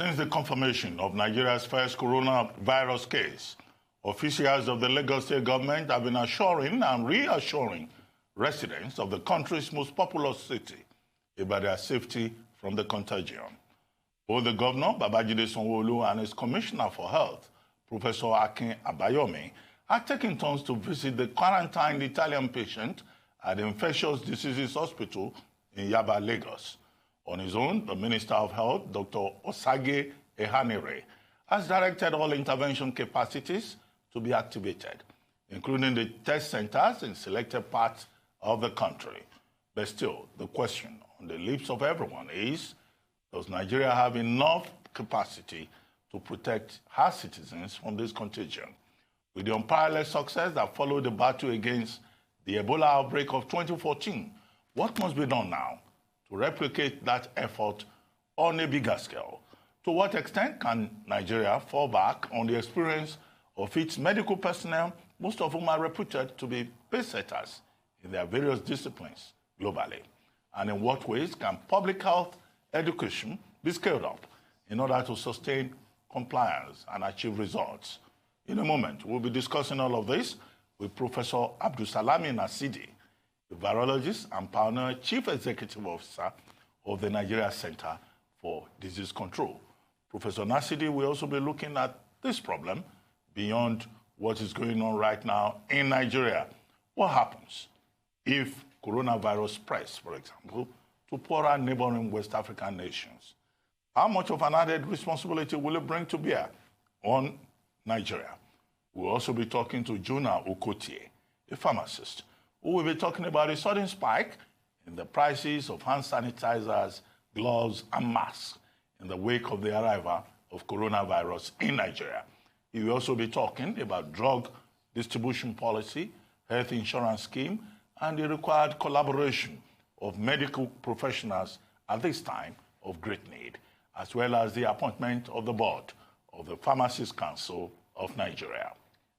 Since the confirmation of Nigeria's first coronavirus case, officials of the Lagos State government have been assuring and reassuring residents of the country's most populous city about their safety from the contagion. Both the governor, Babajide Sanwo-Olu, and his commissioner for health, Professor Akin Abayomi, are taking turns to visit the quarantined Italian patient at the Infectious Diseases Hospital in Yaba, Lagos. On his own, the Minister of Health, Dr. Osage Ehanire, has directed all intervention capacities to be activated, including the test centers in selected parts of the country. But still, the question on the lips of everyone is, does Nigeria have enough capacity to protect her citizens from this contagion? With the unparalleled success that followed the battle against the Ebola outbreak of 2014, what must be done now to replicate that effort on a bigger scale? To what extent can Nigeria fall back on the experience of its medical personnel, most of whom are reputed to be pacesetters in their various disciplines globally? And in what ways can public health education be scaled up in order to sustain compliance and achieve results? In a moment, we'll be discussing all of this with Professor Abdulsalami Nasidi, the virologist and pioneer chief executive officer of the Nigeria Center for Disease Control. Professor Nasidi will also be looking at this problem beyond what is going on right now in Nigeria. What happens if coronavirus spreads, for example, to poorer neighboring West African nations? How much of an added responsibility will it bring to bear on Nigeria? We'll also be talking to Jonah Okotie, a pharmacist, who will be talking about a sudden spike in the prices of hand sanitizers, gloves, and masks in the wake of the arrival of coronavirus in Nigeria. He will also be talking about drug distribution policy, health insurance scheme, and the required collaboration of medical professionals at this time of great need, as well as the appointment of the board of the Pharmacists Council of Nigeria.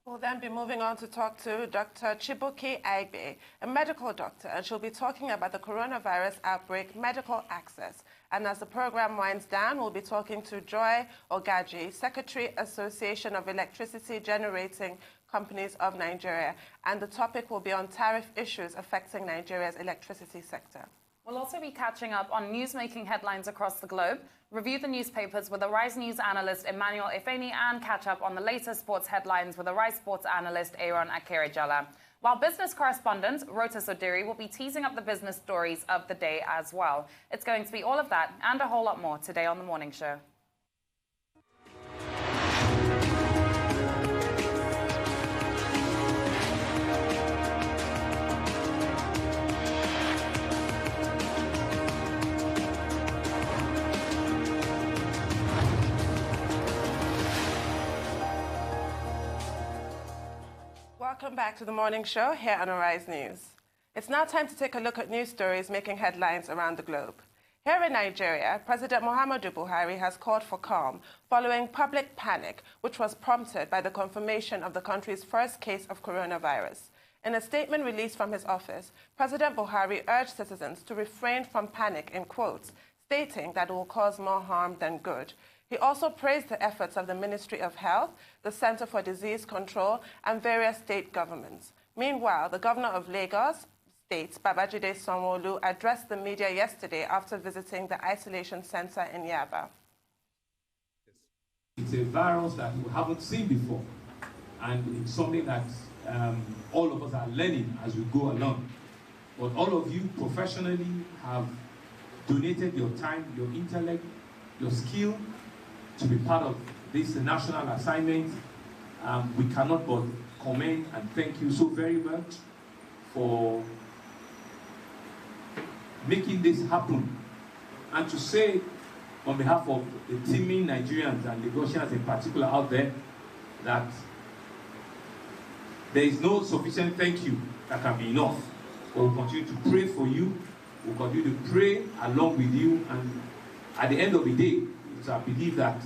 We'll then be moving on to talk to Dr. Chibuke Aigbe, a medical doctor, and she'll be talking about the coronavirus outbreak medical access. And as the program winds down, we'll be talking to Joy Ogaji, Secretary, Association of Electricity Generating Companies of Nigeria. And the topic will be on tariff issues affecting Nigeria's electricity sector. We'll also be catching up on news-making headlines across the globe, review the newspapers with Arise News analyst Emmanuel Ifeni, and catch up on the latest sports headlines with Arise Sports analyst Aaron Akerejala. While business correspondent Rota Sodiri will be teasing up the business stories of the day as well. It's going to be all of that and a whole lot more today on The Morning Show. Welcome back to The Morning Show here on Arise News. It's now time to take a look at news stories making headlines around the globe. Here in Nigeria, President Muhammadu Buhari has called for calm following public panic, which was prompted by the confirmation of the country's first case of coronavirus. In a statement released from his office, President Buhari urged citizens to refrain from panic, in quotes, stating that it will cause more harm than good. He also praised the efforts of the Ministry of Health, the Center for Disease Control, and various state governments. Meanwhile, the governor of Lagos State, Babajide Sanwo-Olu, addressed the media yesterday after visiting the isolation center in Yaba. It's a virus that we haven't seen before, and it's something that all of us are learning as we go along. But all of you professionally have donated your time, your intellect, your skill, to be part of this national assignment. We cannot but commend and thank you so very much for making this happen. And to say on behalf of the teeming Nigerians and Lagosians in particular out there that there is no sufficient thank you that can be enough. But we'll continue to pray for you. We'll continue to pray along with you. And at the end of the day, I believe that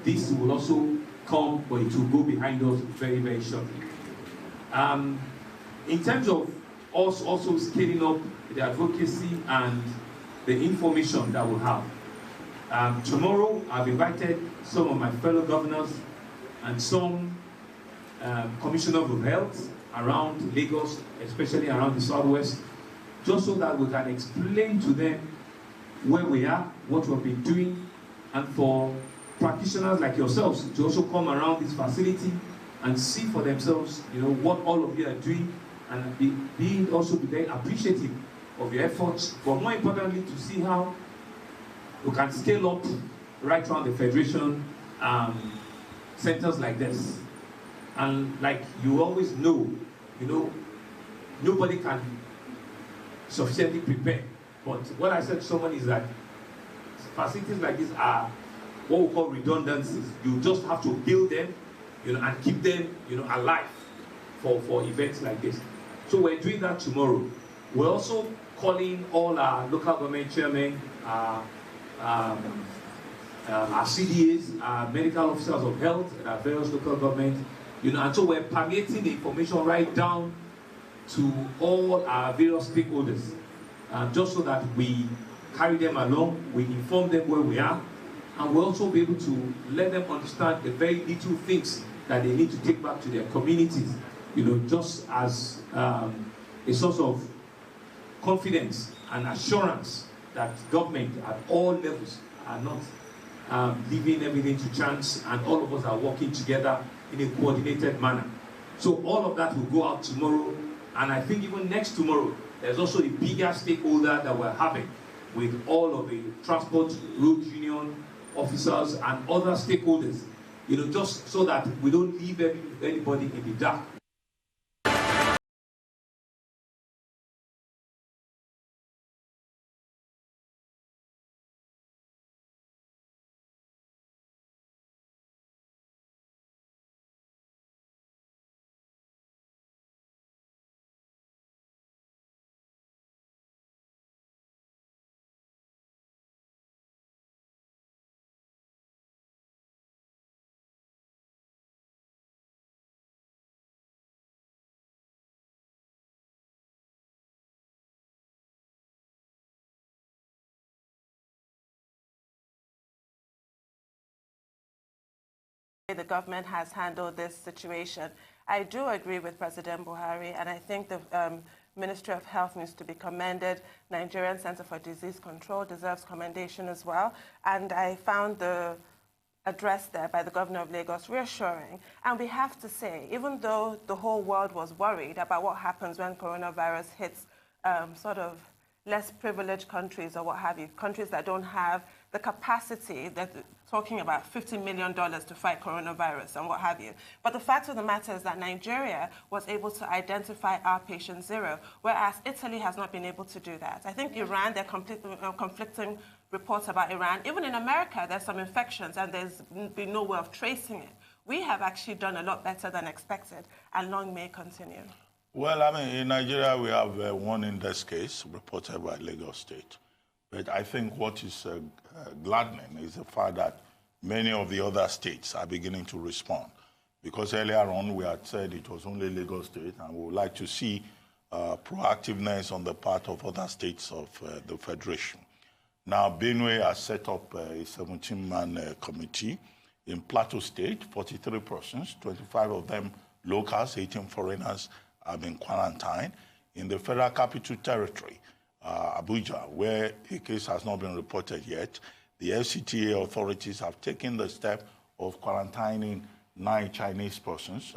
this will also come, but it will go behind us very, very shortly. In terms of us also scaling up the advocacy and the information that we have, Tomorrow, I've invited some of my fellow governors and some commissioners of health around Lagos, especially around the southwest, just so that we can explain to them where we are, what we've been doing, and for practitioners like yourselves to also come around this facility and see for themselves, what all of you are doing, and be very appreciative of your efforts, but more importantly, to see how we can scale up right around the Federation centers like this. And like you always know, nobody can sufficiently prepare. But what I said to someone is that facilities like this are what we call redundancies. You just have to build them, and keep them, alive for events like this. So we're doing that tomorrow. We're also calling all our local government chairmen, our CDAs, our medical officers of health, and our various local governments, and so we're permeating the information right down to all our various stakeholders, just so that we carry them along, we inform them where we are, and we'll also be able to let them understand the very little things that they need to take back to their communities, just as a source of confidence and assurance that government at all levels are not leaving everything to chance, and all of us are working together in a coordinated manner. So all of that will go out tomorrow, and I think even next tomorrow, there's also a bigger stakeholder that we're having with all of the transport, road union officers and other stakeholders, just so that we don't leave anybody in the dark. The government has handled this situation. I do agree with President Buhari, and I think the Ministry of Health needs to be commended. Nigerian Center for Disease Control deserves commendation as well. And I found the address there by the governor of Lagos reassuring. And we have to say, even though the whole world was worried about what happens when coronavirus hits sort of less privileged countries or what have you, countries that don't have the capacity, that talking about $50 million to fight coronavirus and what have you. But the fact of the matter is that Nigeria was able to identify our patient zero, whereas Italy has not been able to do that. I think Iran, there are conflicting reports about Iran. Even in America, there's some infections and there's been no way of tracing it. We have actually done a lot better than expected, and long may continue. Well, I mean, in Nigeria, we have one index case reported by Lagos State. But I think what is gladdening is the fact that many of the other states are beginning to respond. Because earlier on, we had said it was only Lagos State, and we would like to see proactiveness on the part of other states of the Federation. Now, Benue has set up a 17-man committee. In Plateau State, 43 persons, 25 of them locals, 18 foreigners, have been quarantined. In the Federal Capital Territory, Abuja, where a case has not been reported yet, the FCTA authorities have taken the step of quarantining 9 Chinese persons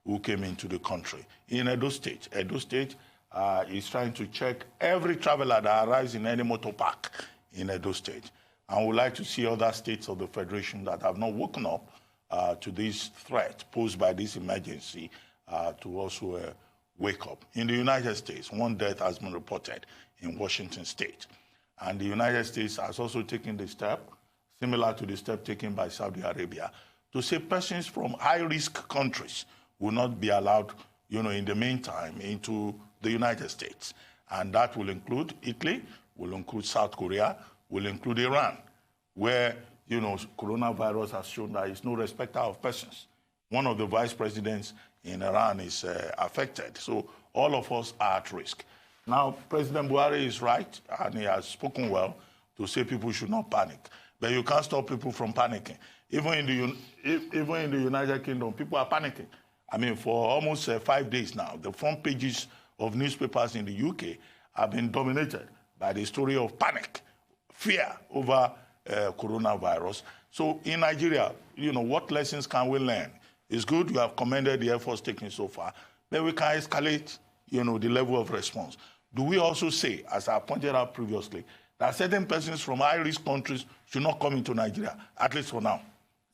who came into the country. In Edo State is trying to check every traveler that arrives in any motor park in Edo State. And we'd like to see other states of the Federation that have not woken up to this threat posed by this emergency to also wake up. In the United States, 1 death has been reported in Washington State. And the United States has also taken the step, similar to the step taken by Saudi Arabia, to say persons from high-risk countries will not be allowed, in the meantime, into the United States. And that will include Italy, will include South Korea, will include Iran, where, coronavirus has shown that it's no respecter of persons. One of the vice presidents in Iran is affected. So all of us are at risk. Now, President Buhari is right, and he has spoken well to say people should not panic. But you can't stop people from panicking. Even in the United Kingdom, people are panicking. I mean, for almost 5 days now, the front pages of newspapers in the UK have been dominated by the story of panic, fear over coronavirus. So in Nigeria, what lessons can we learn? It's good you have commended the efforts taken so far, but we can escalate, the level of response. Do we also say, as I pointed out previously, that certain persons from high-risk countries should not come into Nigeria, at least for now?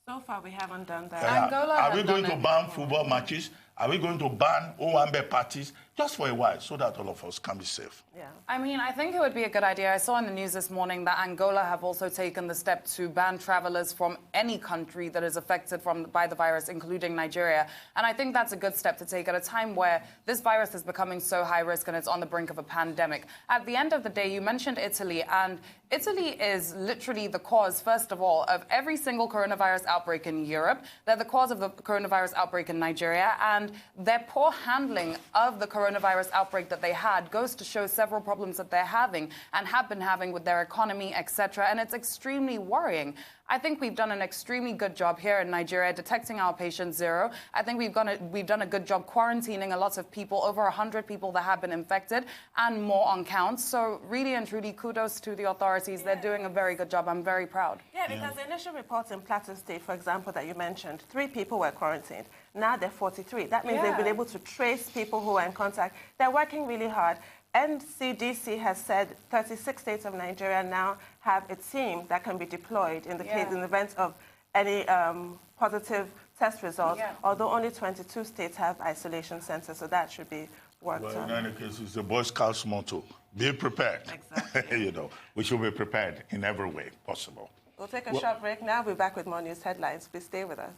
So far, we haven't done that. Angola Are we going done to it ban before. football matches? Are we going to ban Owambe parties just for a while so that all of us can be safe? Yeah. I mean, I think it would be a good idea. I saw in the news this morning that Angola have also taken the step to ban travelers from any country that is affected by the virus, including Nigeria. And I think that's a good step to take at a time where this virus is becoming so high risk and it's on the brink of a pandemic. At the end of the day, you mentioned Italy, and Italy is literally the cause, first of all, of every single coronavirus outbreak in Europe. They're the cause of the coronavirus outbreak in Nigeria, and their poor handling of the coronavirus outbreak that they had goes to show several problems that they're having and have been having with their economy, etc. And it's extremely worrying. I think we've done an extremely good job here in Nigeria detecting our patient zero. I think we've done a good job quarantining a lot of people, over 100 people that have been infected and more on count. So really and truly, kudos to the authorities. They're doing a very good job. I'm very proud. Yeah, because the initial reports in Plateau State, for example, that you mentioned, 3 people were quarantined. Now they're 43. That means they've been able to trace people who were in contact. They're working really hard. NCDC has said 36 states of Nigeria now have a team that can be deployed in the case, in the event of any positive test results, although only 22 states have isolation centers, so that should be worked on. In any case, it's the Boy Scouts motto, be prepared. Exactly. We should be prepared in every way possible. We'll take a short break now. We'll be back with more news headlines. Please stay with us.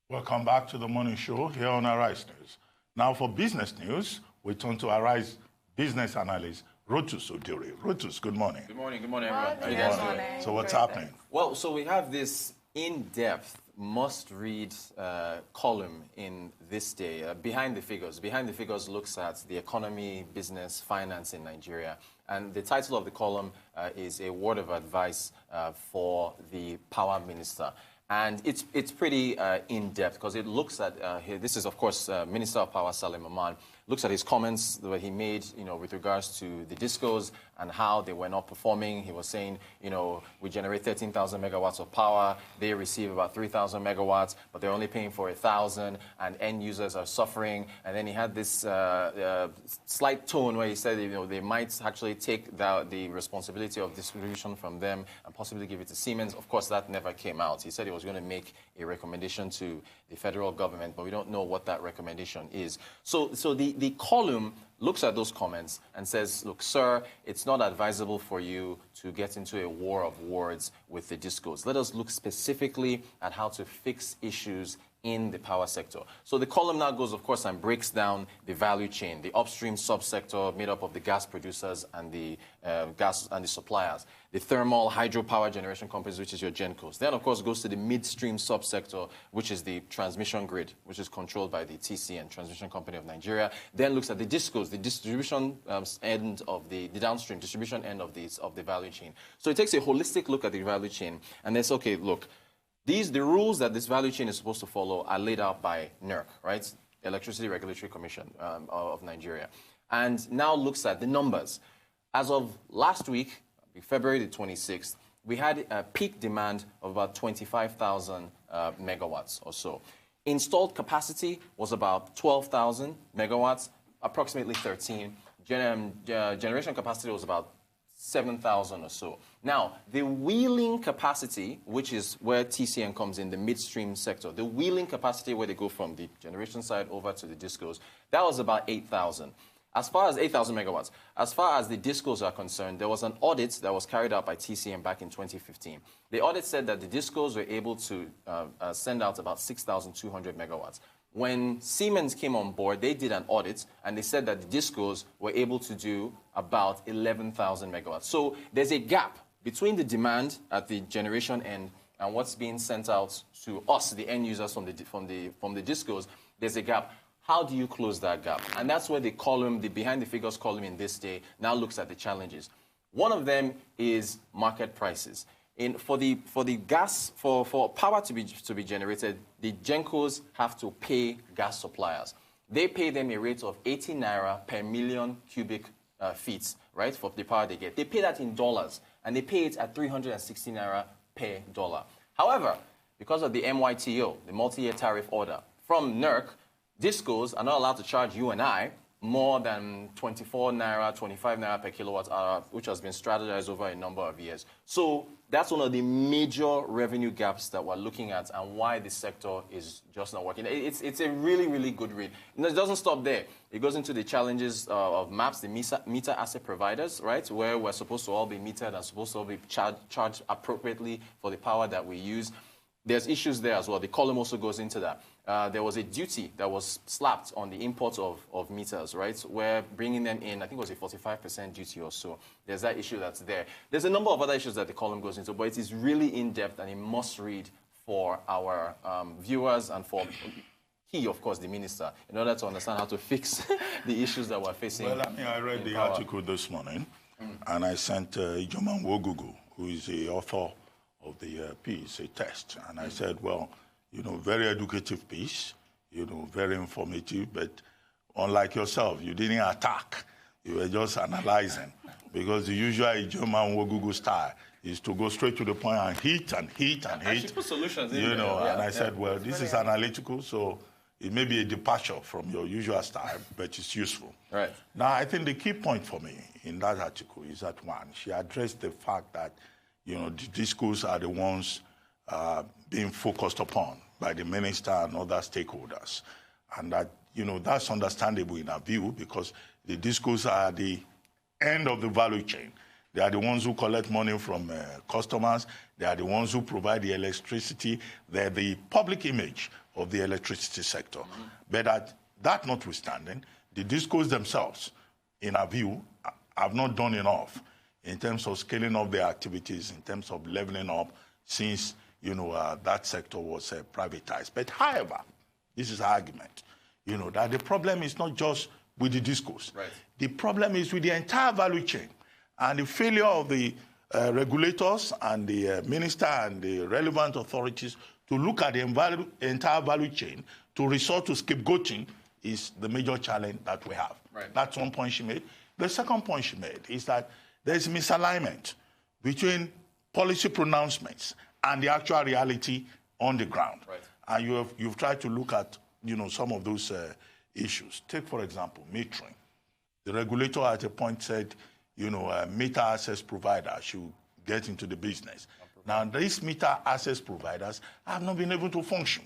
Welcome back to the morning show here on Arise News. Now for business news, we turn to Arise business analyst Rotus Odiri. Rotus, good morning. Good morning, everyone. How you Good guys morning. doing? So what's happening? Well, so we have this in-depth, must-read column in this day, Behind the Figures. Behind the Figures looks at the economy, business, finance in Nigeria. And the title of the column is A Word of Advice for the Power Minister. And it's pretty in-depth because it looks at, this is, of course, Minister of Power Salim Aman, looks at his comments that he made, with regards to the discos and how they were not performing. He was saying, we generate 13,000 megawatts of power. They receive about 3,000 megawatts, but they're only paying for 1,000, and end users are suffering. And then he had this slight tone where he said, they might actually take the responsibility of distribution from them and possibly give it to Siemens. Of course, that never came out. He said he was going to make a recommendation to the federal government, but we don't know what that recommendation is. So the column looks at those comments and says, look, sir, it's not advisable for you to get into a war of words with the discos. Let us look specifically at how to fix issues in the power sector. So the column now goes, of course, and breaks down the value chain, the upstream subsector made up of the gas producers and the gas and the suppliers, the thermal hydropower generation companies, which is your GenCos. Then, of course, goes to the midstream subsector, which is the transmission grid, which is controlled by the TCN, Transmission Company of Nigeria. Then looks at the discos, the distribution end of the downstream distribution end of the value chain. So it takes a holistic look at the value chain and then says, okay, look, the rules that this value chain is supposed to follow are laid out by NERC, right? Electricity Regulatory Commission of Nigeria. And now looks at the numbers. As of last week, February the 26th, we had a peak demand of about 25,000 megawatts or so. Installed capacity was about 12,000 megawatts, approximately 13. Generation capacity was about 7,000 or so. Now, the wheeling capacity, which is where TCN comes in, the midstream sector, the wheeling capacity where they go from the generation side over to the discos, that was about 8,000. As far as 8,000 megawatts, as far as the discos are concerned, there was an audit that was carried out by TCN back in 2015. The audit said that the discos were able to send out about 6,200 megawatts. When Siemens came on board, they did an audit, and they said that the discos were able to do about 11,000 megawatts. So there's a gap between the demand at the generation end and what's being sent out to us, the end users from the discos. There's a gap. How do you close that gap? And that's where the column, the behind the figures column in this day, now looks at the challenges. One of them is market prices. For power to be generated, the GenCos have to pay gas suppliers. They pay them a rate of 80 naira per million cubic feet, right, for the power they get. They pay that in dollars, and they pay it at 360 naira per dollar. However, because of the MYTO, the multi-year tariff order, from NERC, DISCOs are not allowed to charge you and I more than 24 naira, 25 naira per kilowatt hour, which has been strategized over a number of years. So that's one of the major revenue gaps that we're looking at and why this sector is just not working. It's a really, really good read. It doesn't stop there. It goes into the challenges of MAPs, the meter asset providers, right, where we're supposed to all be metered and supposed to all be charged appropriately for the power that we use. There's issues there as well. The column also goes into that. There was a duty that was slapped on the import of meters, right? Where bringing them in, I think it was a 45% duty or so. There's that issue that's there. There's a number of other issues that the column goes into, but it is really in-depth and a must-read for our viewers and for he, of course, the minister, in order to understand how to fix the issues that we're facing. Well, I read the article this morning, and I sent Ijoma Nwogugu, who is the author of the piece, a test. And I said, well, very educative piece, very informative, but unlike yourself, you didn't attack. You were just analyzing. Because the usual Ijoma Nwogugu style is to go straight to the point and hit and hit and hit. Actually put solutions in there. And I said, well, this is analytical, so it may be a departure from your usual style, but it's useful. Right. Now, I think the key point for me in that article is that, one, she addressed the fact that the DISCOs are the ones being focused upon by the minister and other stakeholders. And that, that's understandable in our view because the DISCOs are the end of the value chain. They are the ones who collect money from customers. They are the ones who provide the electricity. They're the public image of the electricity sector. Mm-hmm. But that notwithstanding, the DISCOs themselves, in our view, have not done enough in terms of scaling up their activities, in terms of leveling up since, that sector was privatized. But however, this is our argument, that the problem is not just with the DISCOs. Right. The problem is with the entire value chain. And the failure of the regulators and the minister and the relevant authorities to look at the entire value chain, to resort to scapegoating, is the major challenge that we have. Right. That's one point she made. The second point she made is that there's misalignment between policy pronouncements and the actual reality on the ground. Right. And you've tried to look at some of those issues. Take, for example, metering. The regulator at a point said, meter access providers should get into the business. Now, these meter access providers have not been able to function.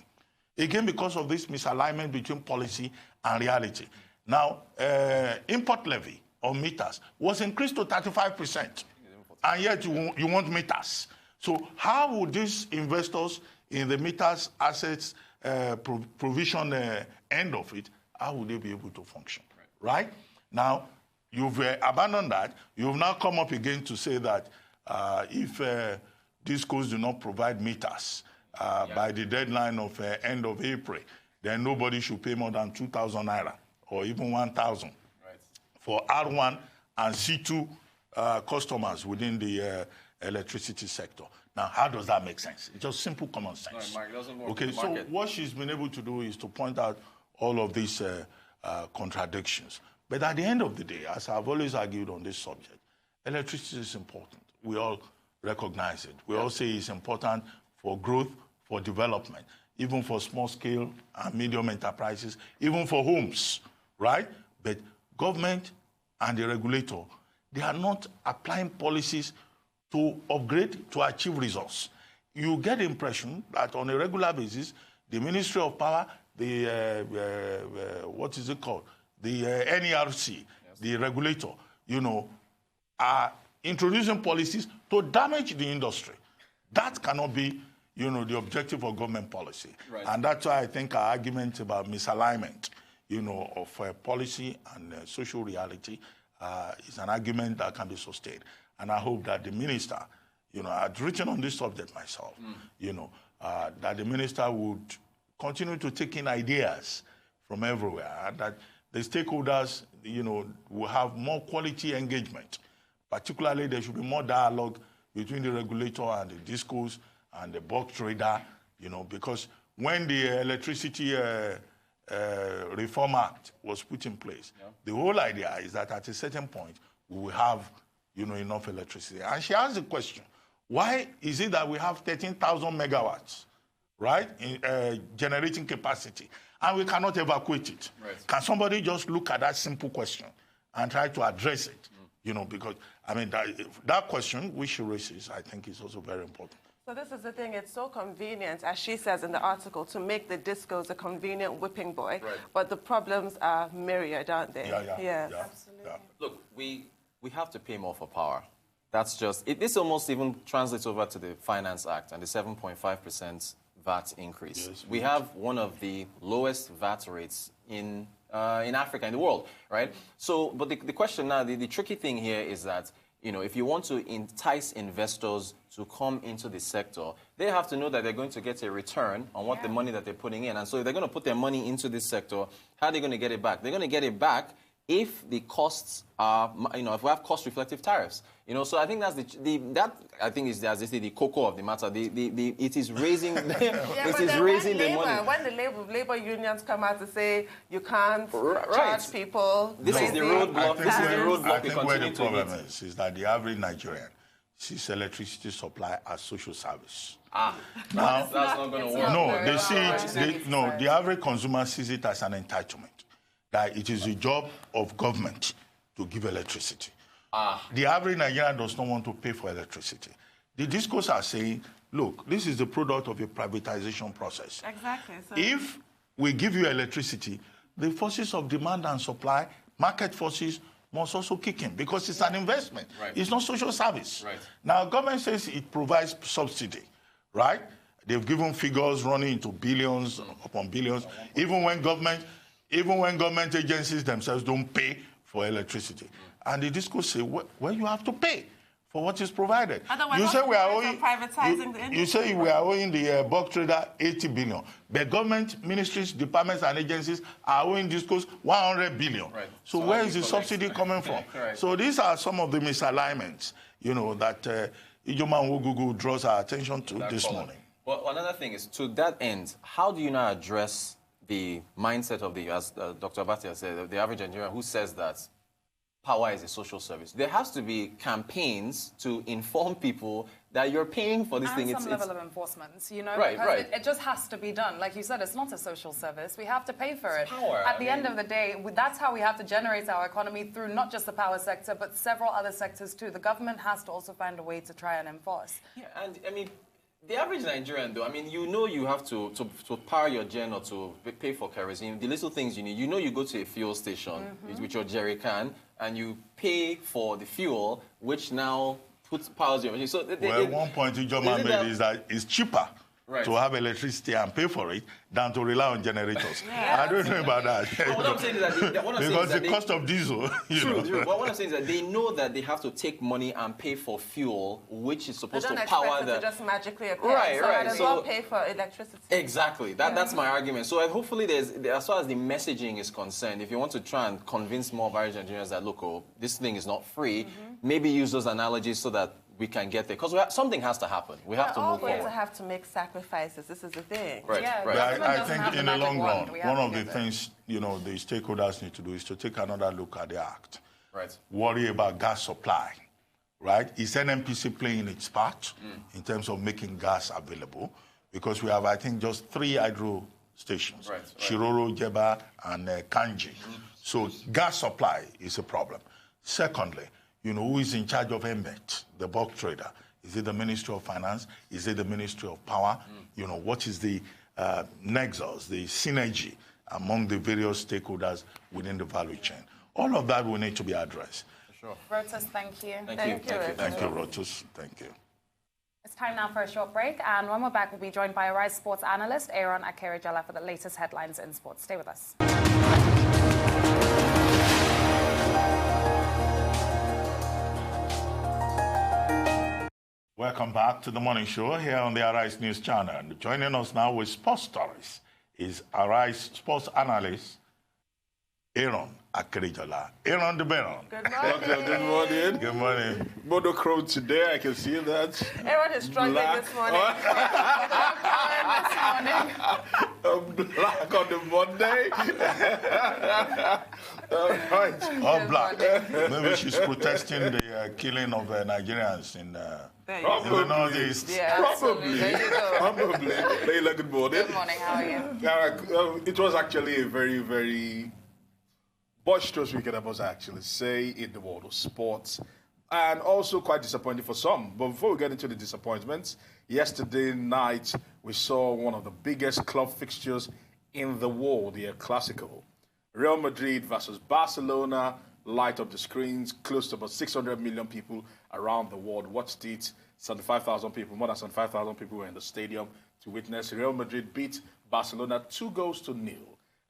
Again, because of this misalignment between policy and reality. Now, import levy on meters was increased to 35%. And yet you want meters. So how would these investors in the meters assets provision end of it, how would they be able to function? Right? Now, you've abandoned that. You've now come up again to say that if DISCOs do not provide meters by the deadline of end of April, then nobody should pay more than 2,000 naira or even 1,000 for R1 and C2 customers within the electricity sector. Now, how does that make sense? It's just simple common sense. No, Mark, it doesn't work. Okay, so what she's been able to do is to point out all of these contradictions. But at the end of the day, as I've always argued on this subject, electricity is important. We all recognize it. We all say it's important for growth, for development, even for small-scale and medium enterprises, even for homes, right? But government and the regulator, they are not applying policies to upgrade, to achieve results. You get the impression that on a regular basis, the Ministry of Power, the, what is it called? The NERC, the regulator, are introducing policies to damage the industry. That cannot be, the objective of government policy. Right. And that's why I think our argument about misalignment, of policy and social reality is an argument that can be sustained. And I hope that the minister, I'd written on this subject myself, that the minister would continue to take in ideas from everywhere, that the stakeholders, will have more quality engagement. Particularly, there should be more dialogue between the regulator and the discos and the bulk trader, because when the Electricity Reform Act was put in place, the whole idea is that at a certain point, we will have, enough electricity. And she asked the question, why is it that we have 13,000 megawatts, right, in generating capacity, and we cannot evacuate it? Right. Can somebody just look at that simple question and try to address it? Because, that question which she raises, I think, is also very important. So this is the thing, it's so convenient, as she says in the article, to make the discos a convenient whipping boy, Right. but the problems are myriad, aren't they? Yeah. Absolutely. Yeah. Look, we have to pay more for power. That's just, this almost even translates over to the Finance Act and the 7.5% VAT increase. Yes, we have one of the lowest VAT rates in Africa, in the world, right? So, but the question now, the tricky thing here is that, if you want to entice investors to come into the sector, they have to know that they're going to get a return on what the money that they're putting in. And so if they're going to put their money into this sector, how are they going to get it back? They're going to get it back if the costs are, if we have cost-reflective tariffs. So I think that's that I think is, as they say, the cocoa of the matter. It is raising, raising the money. When the labor unions come out to say you can't charge people, this is the roadblock. This is the roadblock. I think where the problem is that the average Nigerian sees electricity supply as social service. Now, that's not going to work. No, they see it. The average consumer sees it as an entitlement. That it is the job of government to give electricity. The average Nigerian does not want to pay for electricity. The discourse are saying, look, this is the product of a privatization process. Exactly. So if we give you electricity, the forces of demand and supply, market forces, must also kick in because it's an investment. Right. It's not social service. Right. Now, government says it provides subsidy, right? They've given figures running into billions upon billions, even when government agencies themselves don't pay for electricity. And the discourse say, well, you have to pay for what is provided. Otherwise, you say we are owing privatizing the industry. You say we are owing the bulk trader 80 billion. But government, ministries, departments, and agencies are owing discourse 100 billion. Right. So where is the subsidy coming from? Right. So these are some of the misalignments, that Ijoma Nwogugu draws our attention to this morning. Well, another thing is, to that end, how do you now address the mindset of as Dr. Abatia said, the average Nigerian who says that power is a social service? There has to be campaigns to inform people that you're paying for this thing. And some level of enforcement, Right, because right. It just has to be done. Like you said, it's not a social service. We have to pay for it. Power, At the end of the day, that's how we have to generate our economy through not just the power sector, but several other sectors too. The government has to also find a way to try and enforce. Yeah, and the average Nigerian, though, you have to power your gen or to pay for kerosene, the little things you need. You go to a fuel station with your jerry can, and you pay for the fuel, which now powers your machine. So one point Ijoma made is that it's cheaper to have electricity and pay for it than to rely on generators. I don't know about that. What I'm saying is that because the cost of diesel. True. But what I'm saying is that they know that they have to take money and pay for fuel, which is supposed to power the. To just magically appear. Right. So pay for electricity. Exactly. That's my argument. So hopefully, as far as the messaging is concerned, if you want to try and convince more average Nigerians that look, this thing is not free, maybe use those analogies so that we can get there, because something has to happen. We have to move forward. We're all going to have to make sacrifices. This is the thing. Right. Yeah, right. But I think in the long run, one of the things the stakeholders need to do is to take another look at the act. Right. Worry about gas supply. Right? Is NNPC playing its part in terms of making gas available? Because we have, I think, just 3 hydro stations: right. Shiroro, Jeba, and Kanji. So gas supply is a problem. Secondly, who is in charge of MBET, the bulk trader? Is it the Ministry of Finance? Is it the Ministry of Power? What is the nexus, the synergy among the various stakeholders within the value chain? All of that will need to be addressed. Sure. Rotus, thank you. Thank you, Rotus. Thank you. It's time now for a short break, and when we're back, we'll be joined by Arise sports analyst Aaron Akerejala for the latest headlines in sports. Stay with us. Welcome back to the morning show here on the Arise News Channel. And joining us now with sports stories is Arise sports analyst Aaron Akerijola. Aaron the Baron. Good morning. Good morning. Good morning. Monochrome today, I can see that. Aaron is struggling Black. this morning. Black on the Monday. All right. All black. Maybe she's protesting the killing of Nigerians in There you the go. Northeast. Yeah, Probably. There you go. Probably. Leila, good morning. Good morning, how are you? It was actually a very, very boisterous weekend, I must actually say, in the world of sports. And also quite disappointing for some. But before we get into the disappointments, yesterday night we saw one of the biggest club fixtures in the world, the El Clasico. Real Madrid versus Barcelona, light up the screens, close to about 600 million people around the world watched it. 75,000 people, more than 75,000 people were in the stadium to witness. Real Madrid beat Barcelona 2-0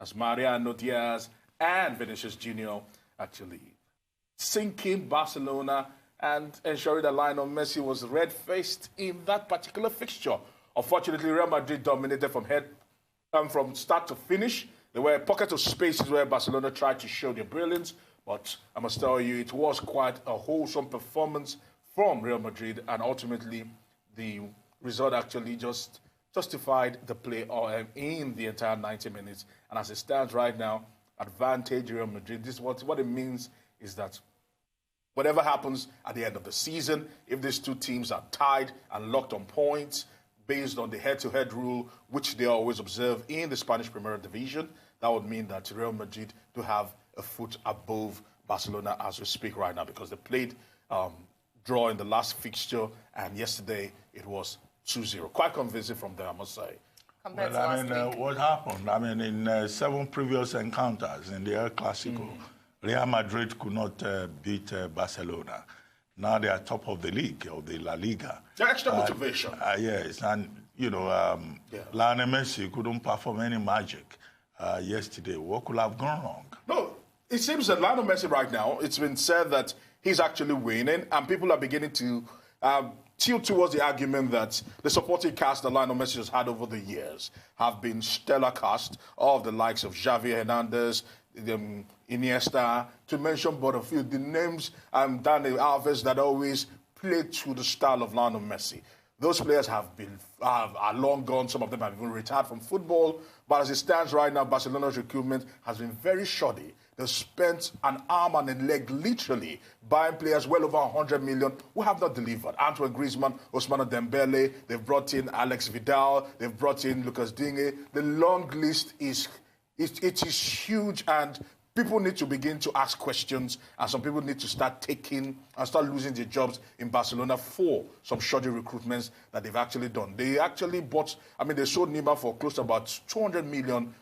as Mariano Diaz and Vinicius Junior actually sinking Barcelona and ensuring that Lionel Messi was red-faced in that particular fixture. Unfortunately, Real Madrid dominated from start to finish. There were pockets of spaces where Barcelona tried to show their brilliance, but I must tell you, it was quite a wholesome performance from Real Madrid, and ultimately the result actually just justified the play in the entire 90 minutes. And as it stands right now, advantage Real Madrid. This is what it means is that whatever happens at the end of the season, if these two teams are tied and locked on points based on the head-to-head rule, which they always observe in the Spanish Premier Division, that would mean that Real Madrid do have a foot above Barcelona as we speak right now, because they played draw in the last fixture, and yesterday it was 2-0. Quite convincing from there, I must say. Compared Well, to last week. what happened? I mean, in 7 previous encounters in the El Clasico, Real Madrid could not beat Barcelona. Now they are top of the league, of the La Liga. The extra motivation. Yes, and, Lionel Messi couldn't perform any magic yesterday. What could have gone wrong? No, it seems that Lionel Messi right now, it's been said that he's actually winning, and people are beginning to tilt towards the argument that the supporting cast that Lionel Messi has had over the years have been stellar cast of the likes of Xavi Hernandez, Iniesta, to mention but a few. The names Dani Alves that always played to the style of Lionel Messi. Those players are long gone. Some of them have even retired from football. But as it stands right now, Barcelona's recruitment has been very shoddy. They've spent an arm and a leg, literally, buying players well over 100 million who have not delivered. Antoine Griezmann, Ousmane Dembele, they've brought in Alex Vidal, they've brought in Lucas Digne. The long list is huge, and people need to begin to ask questions, and some people need to start losing their jobs in Barcelona for some shoddy recruitments that they've actually done. They actually they sold Neymar for close to about 200 million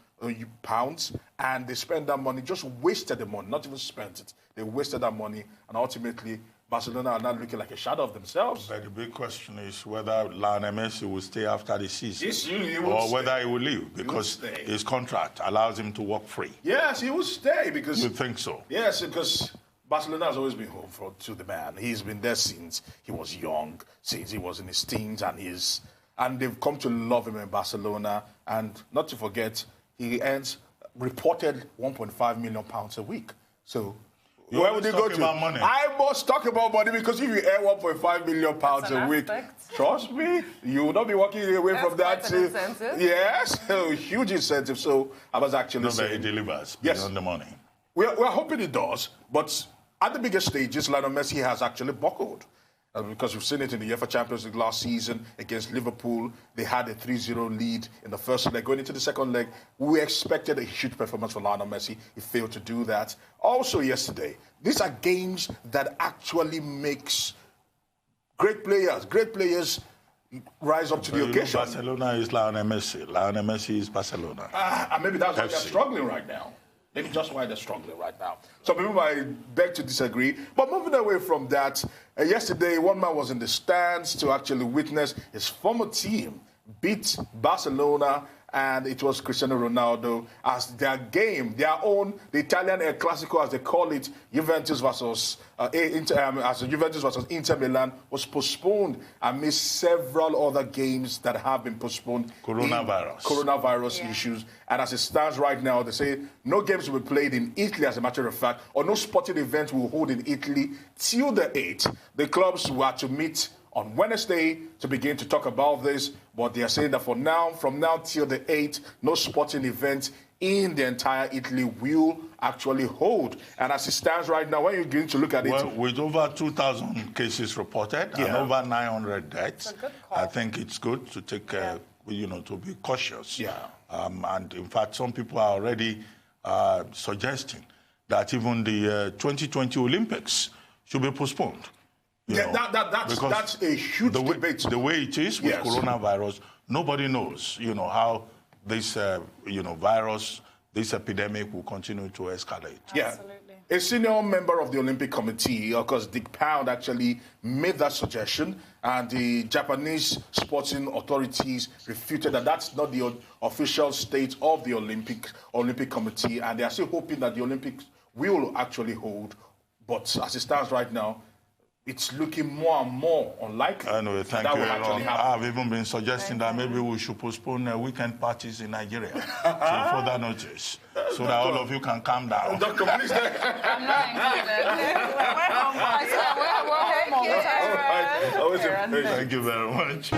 pounds, and they spent that money, just wasted the money, not even spent it. They wasted that money, and ultimately Barcelona are now looking like a shadow of themselves. But the big question is whether Lionel Messi will stay after the season, He will or stay. whether he will leave, because stay. his contract allows him to walk free. Yes, he will stay because... You think so? Yes, because Barcelona has always been home to the man. He's been there since he was young, since he was in his teens, and they've come to love him in Barcelona. And not to forget, he earns reported £1.5 million a week. So You where would always he go talk to? about money. I must talk about money, because if you earn £1.5 million That's a an week, aspect. trust me, you will not be walking away That's from that. quite an incentive. Yes, a huge incentive. So I was actually No, but he saying, delivers Yes. beyond the money. we're hoping it does, but at the biggest stages, Lionel Messi has actually buckled. Because we've seen it in the UEFA Champions League last season against Liverpool. They had a 3-0 lead in the first leg. Going into the second leg, we expected a huge performance for Lionel Messi. He failed to do that. Also yesterday, these are games that actually makes great players rise up to the occasion. Barcelona is Lionel Messi. Lionel Messi is Barcelona. And maybe that's why they're FC. struggling right now. Maybe just why they're struggling right now. Some people might beg to disagree. But moving away from that, yesterday one man was in the stands to actually witness his former team beat Barcelona and it was Cristiano Ronaldo as their game, their own, the Italian El Clasico, as they call it, Juventus versus Inter Milan, was postponed amidst several other games that have been postponed. Coronavirus issues. And as it stands right now, they say no games will be played in Italy, as a matter of fact, or no sporting event will hold in Italy till the 8th. The clubs were to meet on Wednesday to begin to talk about this, but they are saying that from now till the 8th, no sporting event in the entire Italy will actually hold. And as it stands right now, when you're going to look at it... With over 2,000 cases reported and over 900 deaths, I think it's good to take, to be cautious. Yeah. And in fact, some people are already suggesting that even the 2020 Olympics should be postponed. That's a huge debate. The way it is with coronavirus, nobody knows, how this, virus, this epidemic will continue to escalate. Yeah. Absolutely. A senior member of the Olympic Committee, of course, Dick Pound, actually made that suggestion, and the Japanese sporting authorities refuted that that's not the official state of the Olympic Committee, and they are still hoping that the Olympics will actually hold. But as it stands right now, it's looking more and more unlikely. Anyway, thank you. I've even been suggesting that maybe we should postpone weekend parties in Nigeria till further notice, so that all of you can calm down. Doctor, please. I'm not included. Thank you very much.